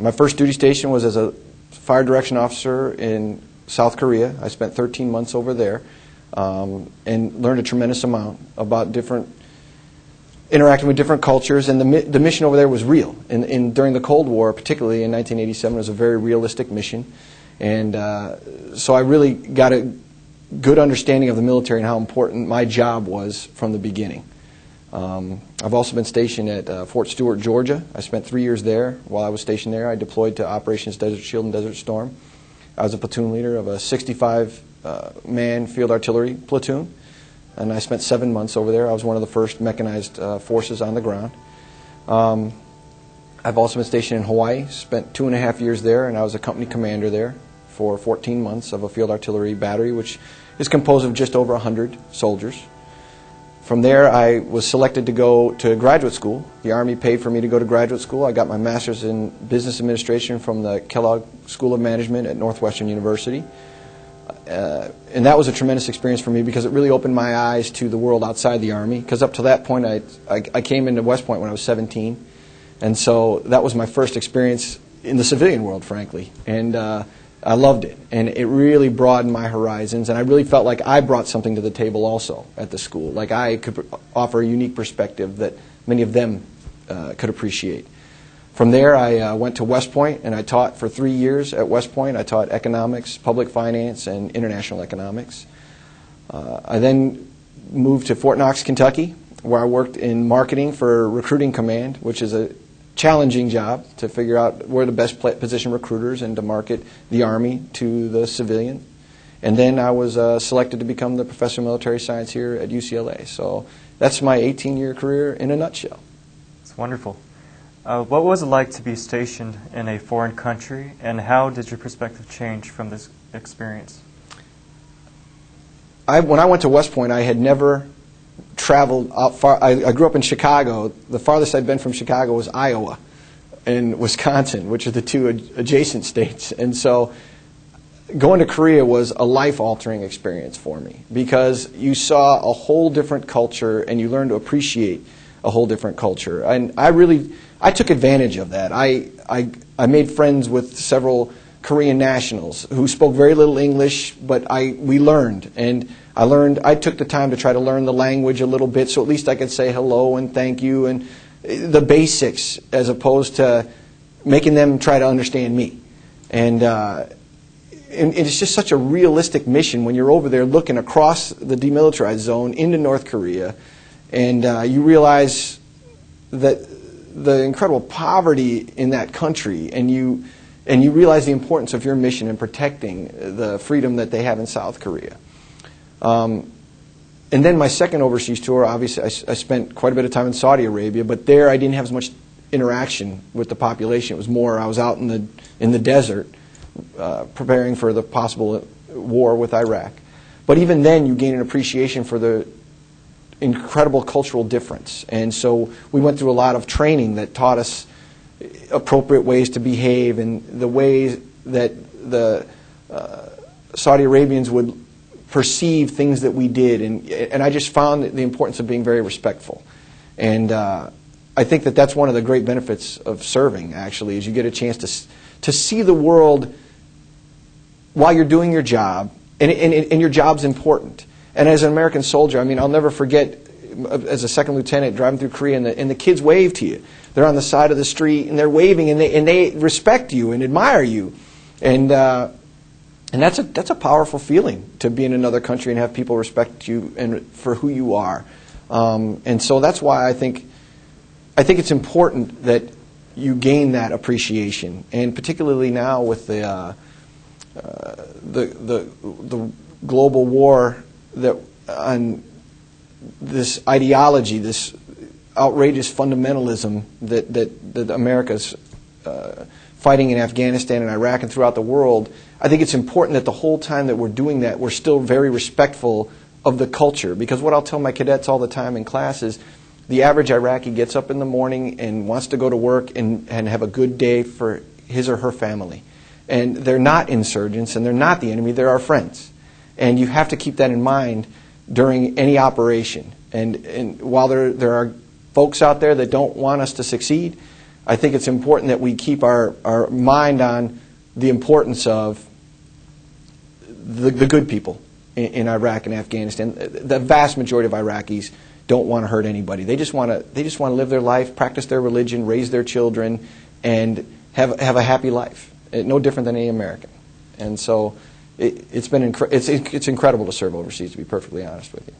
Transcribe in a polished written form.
My first duty station was as a fire direction officer in South Korea. I spent 13 months over there and learned a tremendous amount about interacting with different cultures, and the mission over there was real. During the Cold War, particularly in 1987, it was a very realistic mission, and so I really got a good understanding of the military and how important my job was from the beginning. I've also been stationed at Fort Stewart, Georgia. I spent 3 years there. While I was stationed there, I deployed to Operations Desert Shield and Desert Storm. I was a platoon leader of a 65-man field artillery platoon, and I spent 7 months over there. I was one of the first mechanized forces on the ground. I've also been stationed in Hawaii, spent 2.5 years there, and I was a company commander there for 14 months of a field artillery battery, which is composed of just over 100 soldiers. From there, I was selected to go to graduate school. The Army paid for me to go to graduate school. I got my master's in business administration from the Kellogg School of Management at Northwestern University. And that was a tremendous experience for me because it really opened my eyes to the world outside the Army. Because up to that point, I came into West Point when I was 17. And so that was my first experience in the civilian world, frankly. And I loved it, and it really broadened my horizons, and I really felt like I brought something to the table also at the school. Like I could offer a unique perspective that many of them could appreciate. From there, I went to West Point, and I taught for 3 years at West Point. I taught economics, public finance, and international economics. I then moved to Fort Knox, Kentucky, where I worked in marketing for Recruiting Command, which is a challenging job to figure out where the best position recruiters and to market the Army to the civilian. And then I was selected to become the professor of military science here at UCLA. So that's my 18-year career in a nutshell. It's wonderful. What was it like to be stationed in a foreign country, and how did your perspective change from this experience? When I went to West Point, I had never traveled out far. I grew up in Chicago. The farthest I'd been from Chicago was Iowa and Wisconsin, which are the two adjacent states. And so going to Korea was a life-altering experience for me because you saw a whole different culture and you learned to appreciate a whole different culture. And I took advantage of that. I made friends with several Korean nationals who spoke very little English, but we learned. And I took the time to try to learn the language a little bit, so at least I could say hello and thank you and the basics, as opposed to making them try to understand me. And it's just such a realistic mission when you're over there looking across the demilitarized zone into North Korea, and you realize that the incredible poverty in that country, and you realize the importance of your mission in protecting the freedom that they have in South Korea. And then my second overseas tour, obviously, I spent quite a bit of time in Saudi Arabia, but there I didn't have as much interaction with the population. It was more I was out in the desert preparing for the possible war with Iraq. But even then, you gain an appreciation for the incredible cultural difference. And so we went through a lot of training that taught us appropriate ways to behave and the ways that the Saudi Arabians would perceive things that we did. And I just found the importance of being very respectful. And I think that that's one of the great benefits of serving, actually, is you get a chance to see the world while you're doing your job, and your job's important. And as an American soldier, I mean, I'll never forget, as a second lieutenant driving through Korea, and the kids wave to you. They're on the side of the street, and they're waving, and they respect you and admire you. And that's a powerful feeling, to be in another country and have people respect you and for who you are. And so that's why I think it's important that you gain that appreciation, and particularly now with the global war on this ideology, this outrageous fundamentalism that America's fighting in Afghanistan and Iraq and throughout the world. I think it's important that the whole time that we're doing that, we're still very respectful of the culture. Because what I'll tell my cadets all the time in class is the average Iraqi gets up in the morning and wants to go to work and have a good day for his or her family. And they're not insurgents and they're not the enemy, they're our friends. And you have to keep that in mind during any operation. And while there are folks out there that don't want us to succeed, I think it's important that we keep our mind on the importance of the good people in Iraq and Afghanistan. The vast majority of Iraqis don't want to hurt anybody. They just want to live their life, practice their religion, raise their children, and have a happy life. No different than any American. And so it's incredible to serve overseas, to be perfectly honest with you.